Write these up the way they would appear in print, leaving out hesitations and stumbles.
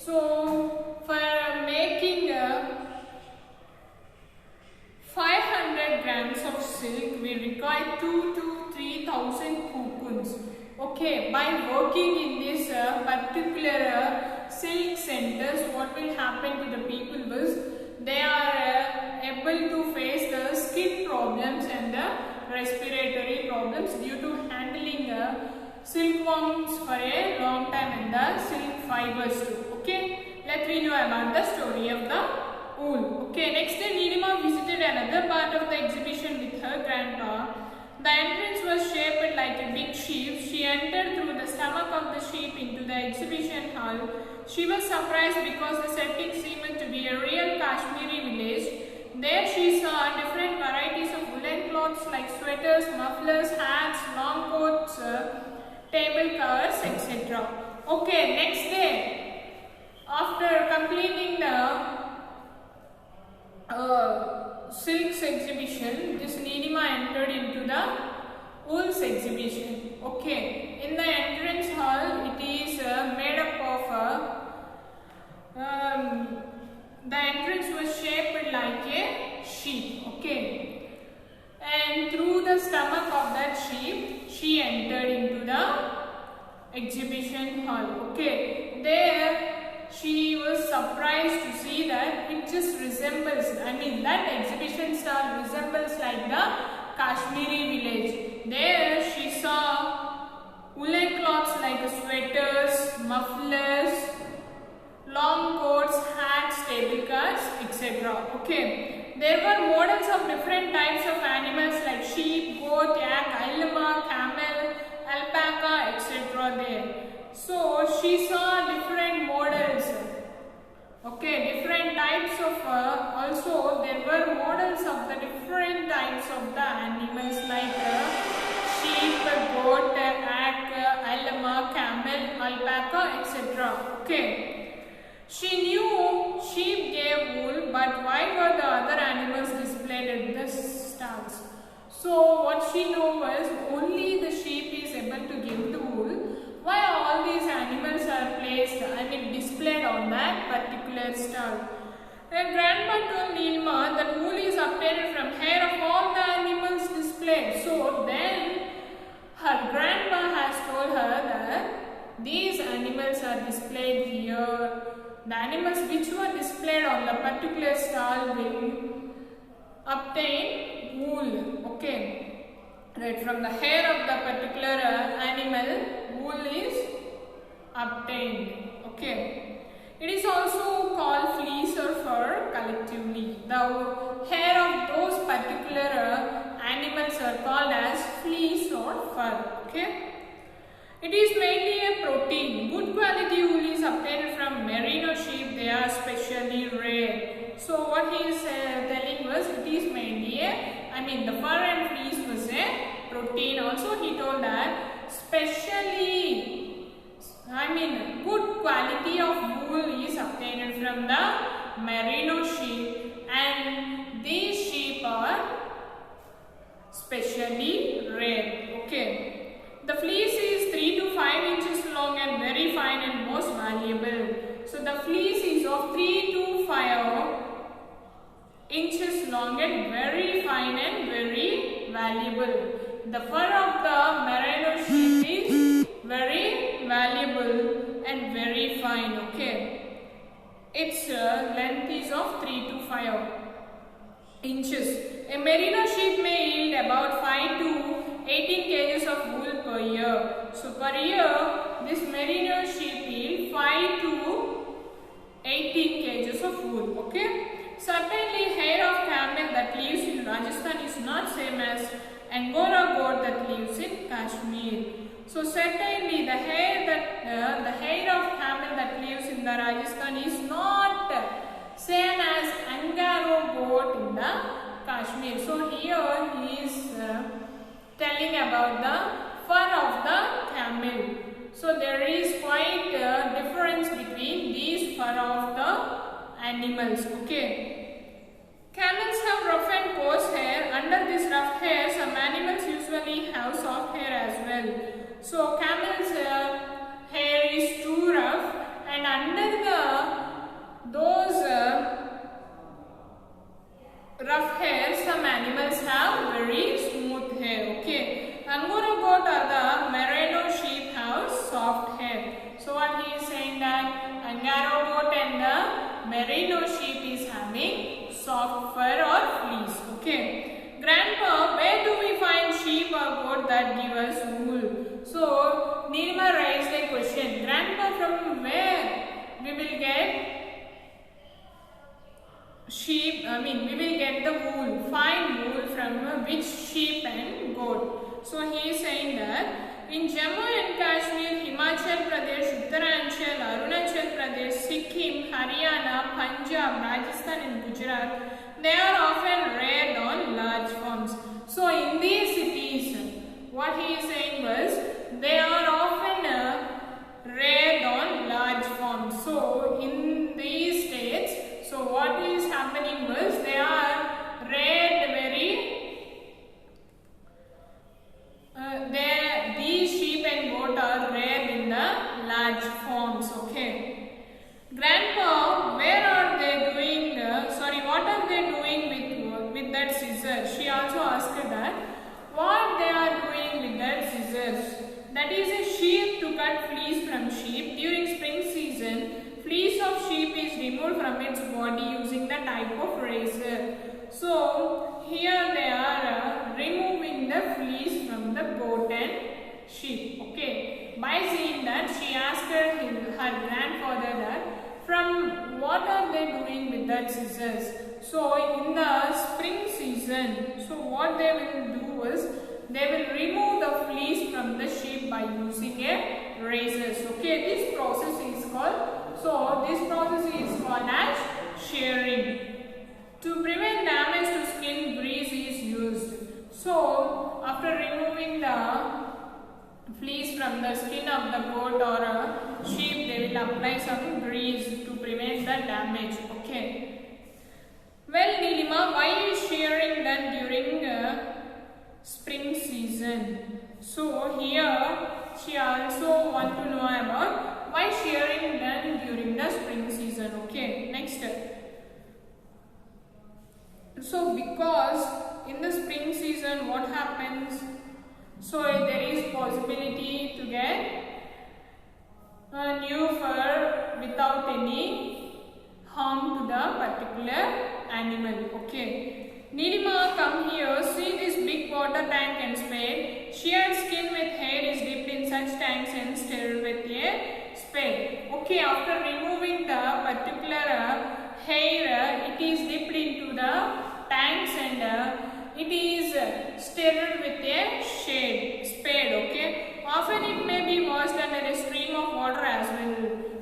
So for making 500 grams of silk, we require 2 to 3,000 cocoons. Okay, by working in this particular silk centers, what will happen to the people is they are able to face the skin problems and the respiratory problems due to handling silkworms for a long time and the silk fibers too. Okay, let me know about the story of the wool. Okay, next day Nilima visited another part of the exhibition with her grandpa. The entrance was shaped like a big sheep. She entered through the stomach of the sheep into the exhibition hall. She was surprised because the setting seemed to be a real Kashmiri village. There she saw different varieties of woolen cloths like sweaters, mufflers, hats, long coats, table covers, etc. Okay, next day, after completing the silks exhibition, this Nilima entered into the wools exhibition. Okay, in the entrance hall, it is made up of the entrance was shaped like a sheep. Okay, and through the stomach of that sheep, she entered into the exhibition hall. Okay, there she was surprised to see that it just resembles, that exhibition stall resembles like the Kashmiri village. There she saw woolen cloths like sweaters, mufflers, long coats, hats, table covers, etc. Okay, there were models of different types of animals like sheep, goat, yak, llama, camel, alpaca, etc. there. So she saw different models. Okay, different types of also there were models of the different types of the animals like sheep, goat, yak, llama, camel, alpaca, etc. Okay, she knew sheep gave wool, but why were the other animals displayed at the stalls? So what she knew was only the sheep is able to give the wool. Why all these animals are placed, displayed on that particular stall? Her grandma told Nilima that wool is obtained from hair of all the animals displayed. So then her grandma has told her that these animals are displayed here. The animals which were displayed on the particular stall will obtain wool. Okay. Right, from the hair of the particular animal, wool is obtained. Okay. It is also called fleece or fur collectively. The hair of those particular animals are called as fleece or fur. Okay. It is mainly a protein. Good quality wool is obtained from merino sheep. They are specially rare. So what he is telling was it is mainly the fur and fleece was a protein. Also he told that specially, good quality of wool is obtained from the merino sheep, and these sheep are specially rare. Okay, the fleece is 3 to 5 inches long and very fine and most valuable. So the fleece is of 3 to 5 inches long and very fine and very valuable. The fur of the merino sheep is very valuable and very fine. Okay, its length is of 3 to 5 inches. A merino sheep may yield about 5 to 18 kgs of wool per year. So per year, this merino sheep yield 5 to 18 kgs of wool. Okay. Certainly, hair of camel that lives in Rajasthan is not same as Angora goat that lives in Kashmir. So certainly, the hair of camel that lives in the Rajasthan is not same as Angora goat in the Kashmir. So here he is telling about the fur of the camel. So there is quite a difference between these fur of the animals. Okay. Camels have rough and coarse hair. Under this rough hair, some animals usually have soft hair as well. So camels' hair is too rough, and under the those rough hair, some animals have very smooth hair. Okay, Angora goat or the merino sheep have soft hair. So what he is saying that Angora goat and the merino sheep is having soft fur or fleece. Okay, Grandpa, where do we find sheep or goat that give us wool? So Nirma raised a question. Grandpa, from where we will get sheep? We will get the wool. Find wool from which sheep and goat? So he is saying that in Jammu and Kashmir, Himachal Pradesh, Uttaranchal, Arunachal Pradesh, Sikkim, Haryana, Punjab, Rajasthan and Gujarat, they are often reared on large farms. So in these cities, what he is saying was they are often reared on large farms. So in these states, so what is happening was they are reared these sheep and goat are reared in the large farms. Okay, Grandpa, where are they doing? What are they doing with that scissors? She also asked that what they are doing with that scissors. That is a sheep to cut fleece from sheep. During spring season, fleece of sheep is removed from its body using the type of razor. So here they are removing the fleece from the goat and sheep. Okay, by saying that, she asked her grandfather that from what are they doing with that scissors. So in the spring season, so what they will do is they will remove the fleece from the sheep by using a razors. Okay, this process is called as shearing. To prevent damage to skin, grease is used. So after removing the fleece from the skin of the goat or a sheep, they will apply some grease to prevent the damage. Okay. Well, Nilima, why is shearing done during spring season? So here she also want to know about why shearing done during the spring season. Okay, next. So because in the spring season, what happens? So there is possibility to get a new fur without any harm to the particular animal. Okay, Nilima, come here. See this big water tank and spade. Sheared skin with hair is dipped in such tanks and stirred with a spade. Okay, after removing the particular hair, it is dipped into the tanks and it is stirred with a spade. Okay, often it may be washed under a stream of water as well.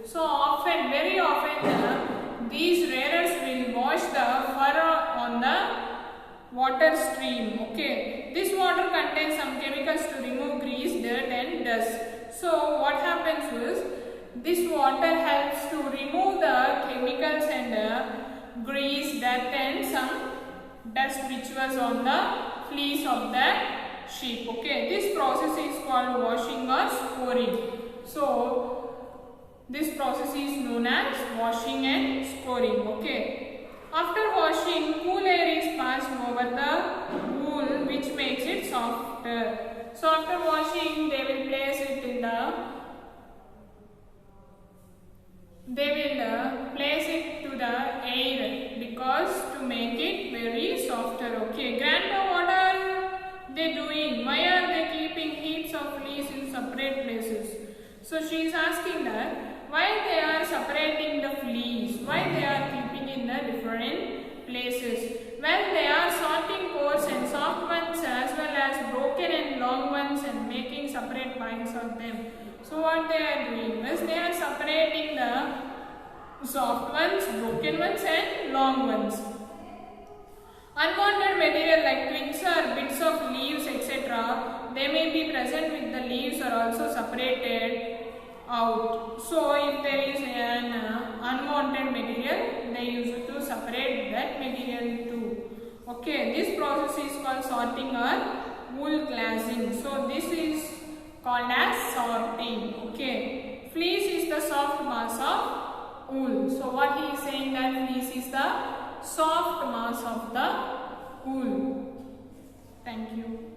So very often these rearers will wash the fur on the water stream. Okay, this water contains some chemicals to remove grease, dirt and dust. So what happens is this water helps to remove the chemicals and grease, dirt and some dust which was on the fleece of the sheep. Okay, this process is called washing or scoring. So this process is known as washing and scoring. Okay, after washing, cool air is passed over the wool which makes it softer. So after washing, they will place it to the air because to make it very softer. Okay, Grandpa, what are they doing? Why are they keeping heaps of fleece in separate places? So she is asking that why they are separating the fleece, why they are keeping in the different places. Well, they are sorting coarse and soft ones as well as broken and long ones and making separate piles of them. So what they are doing is they are separating the soft ones, broken ones and long ones. Unwanted material like twigs or bits of leaves etc. they may be present with the leaves are also separated out. So if there is an unwanted material, they use it to separate that material too. Okay, this process is called sorting or wool classing. So this is called as sorting. Okay, fleece is the soft mass of wool. So what he is saying soft mass of the wool. Thank you.